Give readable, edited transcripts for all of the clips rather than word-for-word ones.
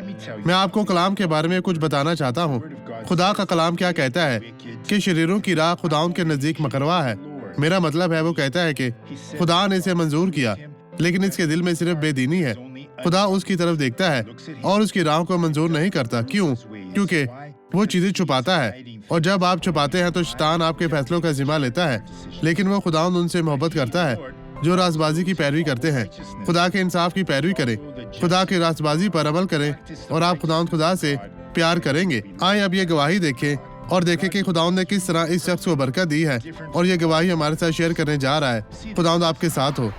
मैं आपको कलाम के बारे में कुछ बताना चाहता हूँ। खुदा का कलाम क्या कहता है कि शरीरों की राह खुदाउन के नज़दीक मकरवा है। मेरा मतलब है वो कहता है कि खुदा ने इसे मंजूर किया, लेकिन इसके दिल में सिर्फ बेदीनी है। खुदा उसकी तरफ देखता है और उसकी राह को मंजूर नहीं करता। क्यों? क्योंकि वो चीज़ें छुपाता है, और जब आप छुपाते हैं तो शैतान आपके फैसलों का जिम्मा लेता है। लेकिन वो खुदावंद उनसे मोहब्बत करता है जो राजबाजी की पैरवी करते हैं। खुदा के इंसाफ की पैरवी करें, खुदा की राजबाजी पर अमल करें, और आप खुदावंद खुदा से प्यार करेंगे। आए अब ये गवाही देखें और देखें कि खुदावंद ने किस तरह इस शख्स को बरकत दी है, और ये गवाही हमारे साथ शेयर करने जा रहा है। खुदावंद आपके साथ हो।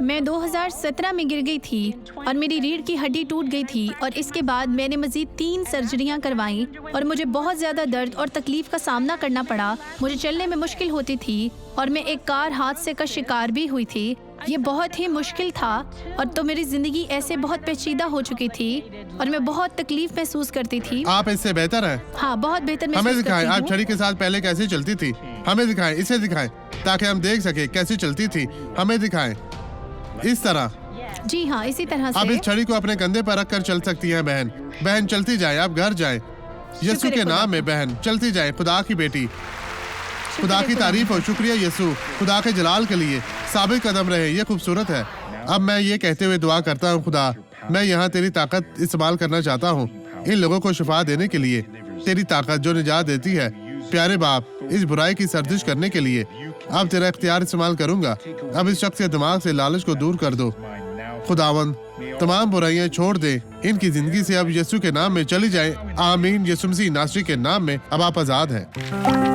मैं 2017 में गिर गई थी और मेरी रीढ़ की हड्डी टूट गई थी, और इसके बाद मैंने मजीद 3 सर्जरियां करवाईं और मुझे बहुत ज़्यादा दर्द और तकलीफ का सामना करना पड़ा। मुझे चलने में मुश्किल होती थी और मैं एक कार हादसे का शिकार भी हुई थी। ये बहुत ही मुश्किल था, और तो मेरी ज़िंदगी ऐसे बहुत पेचीदा हो चुकी थी और मैं बहुत तकलीफ महसूस करती थी। आप इससे बेहतर हैं। हाँ, बहुत बेहतर हमें महसूस दिखाएं करती आप हूँ। छड़ी के साथ पहले कैसे चलती थी। हमें दिखाएं, इसे दिखाएं ताकि हम देख सके कैसे चलती थी। हमें दिखाएं इस तरह। जी हाँ, इसी तरह आप से। इस छड़ी को अपने कंधे पर रखकर चल सकती हैं। बहन बहन चलती जाए, आप घर जाएं। यीशु के नाम में बहन चलती जाए। खुदा की बेटी, खुदा की तारीफ हो। शुक्रिया यीशु, खुदा के जलाल के लिए साबित कदम रहे। ये खूबसूरत है। अब मैं ये कहते हुए दुआ करता हूँ, खुदा मैं यहाँ तेरी ताकत इस्तेमाल करना चाहता हूँ इन लोगों को शिफा देने के लिए। तेरी ताकत जो निजात देती है। प्यारे बाप, इस बुराई की सर्जिश करने के लिए अब तेरा इख्तियार इस्तेमाल करूंगा। अब इस शख्स के दिमाग से लालच को दूर कर दो। खुदावंद तमाम बुराइयां छोड़ दे इनकी जिंदगी से। अब यीशु के नाम में चली जाए। आमीन। यीशु मसीह नासरी के नाम में अब आप आजाद हैं।